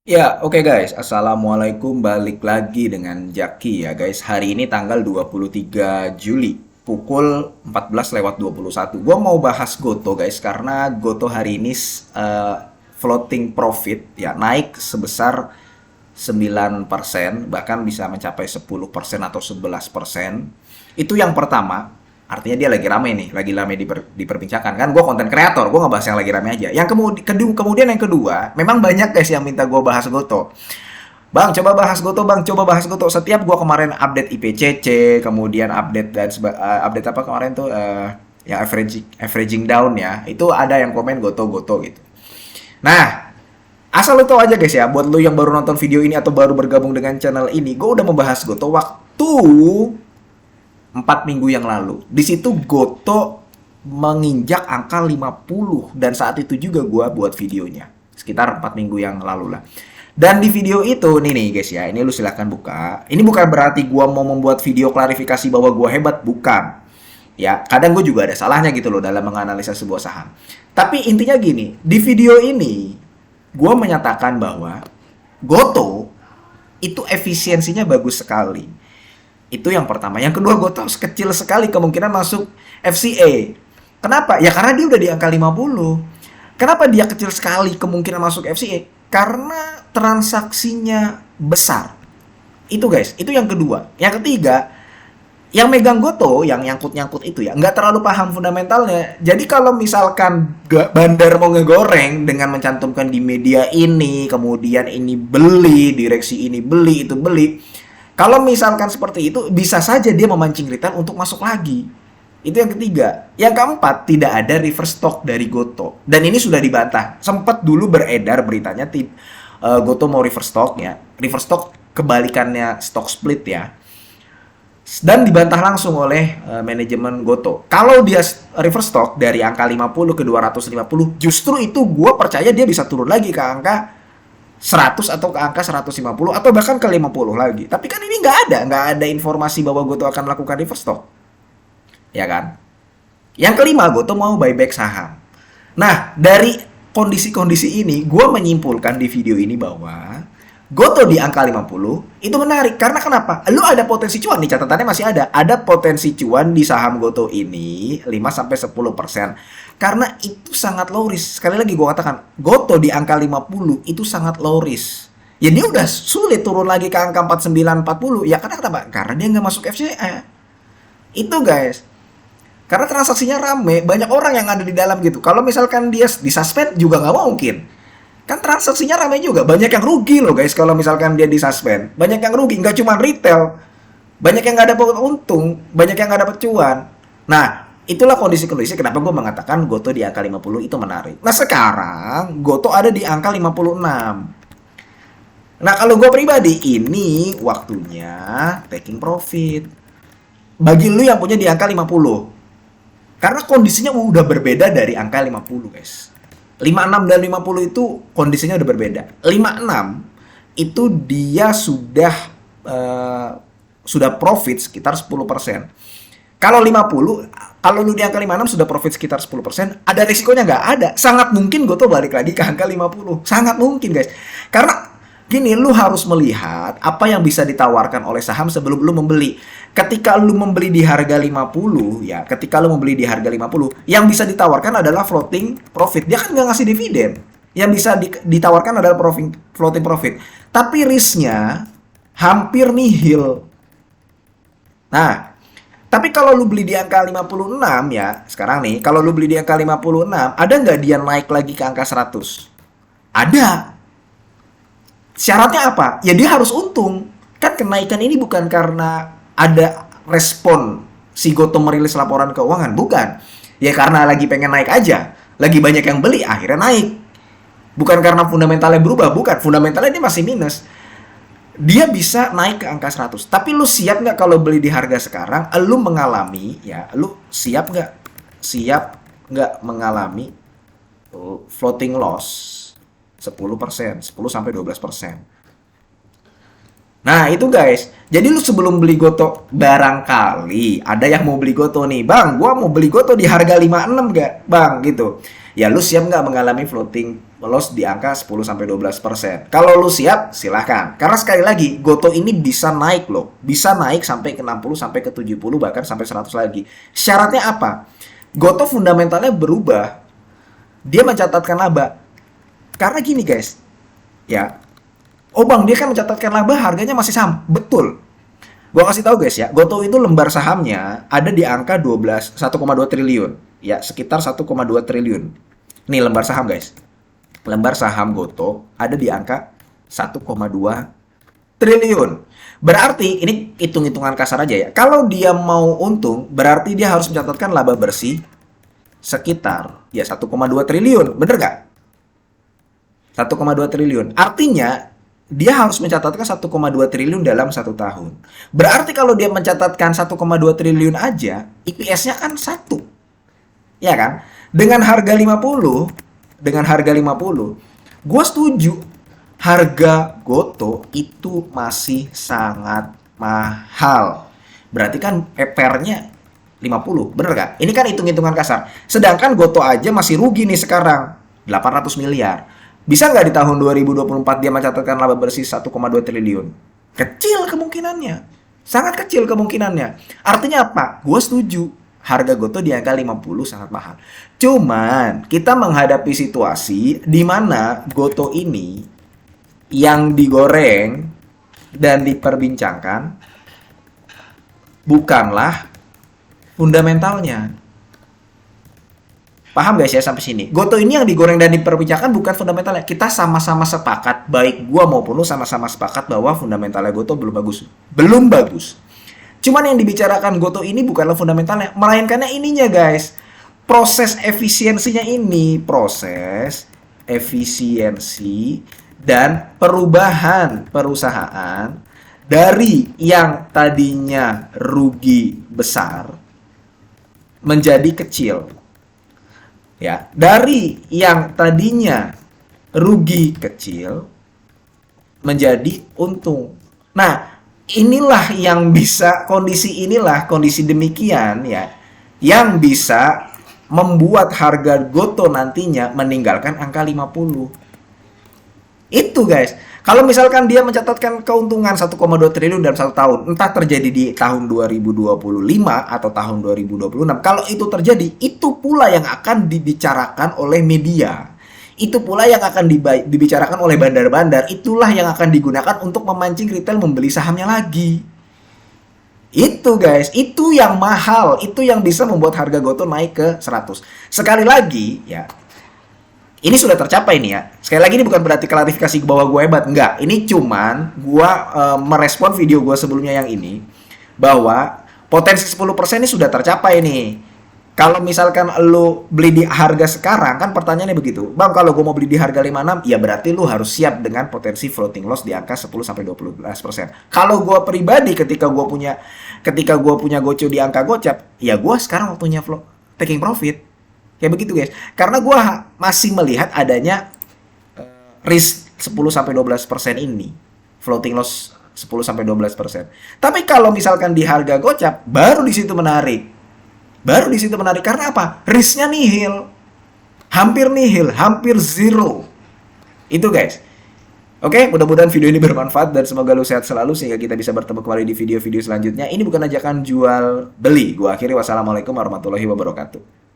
Ya, oke guys. Assalamualaikum. Balik lagi dengan Jaki ya guys. Hari ini tanggal 23 Juli. Pukul 14:21. Gua mau bahas Goto guys. Karena Goto hari ini floating profit ya naik sebesar 9%. Bahkan bisa mencapai 10% atau 11%. Itu yang pertama. Artinya dia lagi rame nih, lagi rame diperbincangkan kan. Gue konten kreator, gue ngebahas yang lagi rame aja. Yang kemudian yang kedua, memang banyak guys yang minta gue bahas Goto. Bang, coba bahas Goto, bang, coba bahas Goto. Setiap gue kemarin update IPCC, kemudian update update apa kemarin tuh yang averaging down ya, itu ada yang komen Goto Goto gitu. Nah, asal lu tahu aja guys ya, buat lu yang baru nonton video ini atau baru bergabung dengan channel ini, gue udah membahas Goto waktu 4 minggu yang lalu. Di situ Goto menginjak angka 50 dan saat itu juga gua buat videonya. Sekitar 4 minggu yang lalu lah. Dan di video itu nih guys ya, ini lu silahkan buka. Ini bukan berarti gua mau membuat video klarifikasi bahwa gua hebat, bukan. Ya, kadang gue juga ada salahnya gitu loh dalam menganalisa sebuah saham. Tapi intinya gini, di video ini gua menyatakan bahwa Goto itu efisiensinya bagus sekali. Itu yang pertama. Yang kedua, gue tahu kecil sekali kemungkinan masuk FCA. Kenapa? Ya karena dia udah di angka 50. Kenapa dia kecil sekali kemungkinan masuk FCA? Karena transaksinya besar. Itu guys, itu yang kedua. Yang ketiga, yang megang Goto, yang nyangkut-nyangkut itu ya, nggak terlalu paham fundamentalnya. Jadi kalau misalkan bandar mau ngegoreng dengan mencantumkan di media ini, kemudian ini beli, direksi ini beli, itu beli, kalau misalkan seperti itu, bisa saja dia memancing return untuk masuk lagi. Itu yang ketiga. Yang keempat, tidak ada reverse stock dari Goto. Dan ini sudah dibantah. Sempat dulu beredar beritanya Goto mau reverse stock ya. Reverse stock kebalikannya stock split ya. Dan dibantah langsung oleh manajemen Goto. Kalau dia reverse stock dari angka 50 ke 250, justru itu gue percaya dia bisa turun lagi ke angka 100 atau ke angka 150 atau bahkan ke 50 lagi. Tapi kan ini nggak ada informasi bahwa Goto akan melakukan reverse stock. Ya kan? Yang kelima, Goto mau buyback saham. Nah, dari kondisi-kondisi ini, gue menyimpulkan di video ini bahwa Goto di angka 50 itu menarik. Karena kenapa? Lu ada potensi cuan nih, catatannya masih ada. Ada potensi cuan di saham Goto ini 5-10%. Karena itu sangat low risk. Sekali lagi gue katakan, Goto di angka 50 itu sangat low risk. Ya dia udah sulit turun lagi ke angka 49-40. Ya karena kenapa? Karena dia nggak masuk FCA. Itu guys. Karena transaksinya rame, banyak orang yang ada di dalam gitu. Kalau misalkan dia disuspend juga nggak mungkin. Kan transaksinya ramai juga, banyak yang rugi loh guys kalau misalkan dia disuspend. Banyak yang rugi, nggak cuma retail. Banyak yang nggak dapat untung, banyak yang nggak dapat cuan. Nah, itulah kondisi-kondisi kenapa gue mengatakan Goto di angka 50 itu menarik. Nah sekarang, Goto ada di angka 56. Nah kalau gue pribadi, ini waktunya taking profit. Bagi lu yang punya di angka 50. Karena kondisinya udah berbeda dari angka 50 guys. 56 dan 50 itu kondisinya udah berbeda. 56 itu dia sudah profit sekitar 10%. Kalau 50, kalau lu di angka 56 sudah profit sekitar 10%, ada risikonya nggak? Ada. Sangat mungkin gue tuh balik lagi ke angka 50. Sangat mungkin guys. Karena gini, lu harus melihat apa yang bisa ditawarkan oleh saham sebelum lu membeli. Ketika lu membeli di harga 50, ya, ketika lu membeli di harga 50, yang bisa ditawarkan adalah floating profit. Dia kan nggak ngasih dividen. Yang bisa ditawarkan adalah floating profit. Tapi risknya hampir nihil. Nah, tapi kalau lu beli di angka 56 ya, sekarang nih, kalau lu beli di angka 56, ada nggak dia naik lagi ke angka 100? Ada. Syaratnya apa? Ya dia harus untung. Kan kenaikan ini bukan karena ada respon si Goto merilis laporan keuangan, bukan. Ya karena lagi pengen naik aja. Lagi banyak yang beli, akhirnya naik. Bukan karena fundamentalnya berubah, bukan. Fundamentalnya dia masih minus. Dia bisa naik ke angka 100. Tapi lu siap nggak kalau beli di harga sekarang? Lu mengalami, ya, lu siap nggak? Siap nggak mengalami floating loss 10%, 10-12%. Nah, itu guys. Jadi lu sebelum beli Goto, barangkali ada yang mau beli Goto nih. Bang, gua mau beli Goto di harga 56 gak? Bang, gitu. Ya lu siap nggak mengalami floating loss di angka 10-12%. Kalau lu siap, silahkan. Karena sekali lagi, Goto ini bisa naik loh. Bisa naik sampai ke 60, sampai ke 70, bahkan sampai 100 lagi. Syaratnya apa? Goto fundamentalnya berubah. Dia mencatatkan laba. Karena gini guys, ya. Oh bang, dia kan mencatatkan laba, harganya masih sama. Betul. Gua kasih tahu guys ya, Goto itu lembar sahamnya ada di angka 1,2 triliun. Ya, sekitar 1,2 triliun. Nih lembar saham guys. Lembar saham Goto ada di angka 1,2 triliun. Berarti, ini hitung-hitungan kasar aja ya. Kalau dia mau untung, berarti dia harus mencatatkan laba bersih sekitar ya 1,2 triliun. Bener nggak? 1,2 triliun. Artinya, dia harus mencatatkan 1,2 triliun dalam 1 tahun. Berarti kalau dia mencatatkan 1,2 triliun aja, EPS-nya kan 1. Ya kan? Dengan harga 50, gue setuju. Harga Goto itu masih sangat mahal. Berarti kan EPR-nya 50, bener gak? Ini kan hitung-hitungan kasar. Sedangkan Goto aja masih rugi nih sekarang, 800 miliar. Bisa nggak di tahun 2024 dia mencatatkan laba bersih 1,2 triliun? Kecil kemungkinannya. Sangat kecil kemungkinannya. Artinya apa? Gue setuju. Harga Goto di angka 50 sangat mahal. Cuman, kita menghadapi situasi di mana Goto ini yang digoreng dan diperbincangkan bukanlah fundamentalnya. Paham guys ya sampai sini? Goto ini yang digoreng dan diperbincangkan bukan fundamentalnya. Kita sama-sama sepakat, baik gua maupun lu sama-sama sepakat bahwa fundamentalnya Goto belum bagus. Belum bagus. Cuman yang dibicarakan Goto ini bukanlah fundamentalnya, melainkannya ininya guys. Proses efisiensinya ini, proses efisiensi dan perubahan perusahaan dari yang tadinya rugi besar menjadi kecil. Ya, dari yang tadinya rugi kecil menjadi untung. Nah, inilah yang bisa, kondisi demikian ya, yang bisa membuat harga Goto nantinya meninggalkan angka 50. Itu guys. Kalau misalkan dia mencatatkan keuntungan 1,2 triliun dalam 1 tahun, entah terjadi di tahun 2025 atau tahun 2026, kalau itu terjadi, itu pula yang akan dibicarakan oleh media. Itu pula yang akan dibicarakan oleh bandar-bandar, itulah yang akan digunakan untuk memancing retail membeli sahamnya lagi. Itu guys, itu yang mahal, itu yang bisa membuat harga Goto naik ke 100. Sekali lagi, ya, ini sudah tercapai nih ya. Sekali lagi ini bukan berarti klarifikasi bahwa gue hebat. Enggak. Ini cuman gue merespon video gue sebelumnya yang ini. Bahwa potensi 10% ini sudah tercapai nih. Kalau misalkan lu beli di harga sekarang, kan pertanyaannya begitu. Bang, kalau gue mau beli di harga 56, ya berarti lu harus siap dengan potensi floating loss di angka 10-12%. Kalau gue pribadi ketika gue punya Goco di angka gocap, ya gue sekarang waktunya taking profit. Kayak begitu guys. Karena gue masih melihat adanya risk 10-12% ini. Floating loss 10-12%. Tapi kalau misalkan di harga gocap, baru di situ menarik. Karena apa? Risknya nihil. Hampir nihil, hampir zero. Itu guys. Oke, mudah-mudahan video ini bermanfaat dan semoga lu sehat selalu sehingga kita bisa bertemu kembali di video-video selanjutnya. Ini bukan ajakan jual beli. Gua akhiri, wassalamualaikum warahmatullahi wabarakatuh.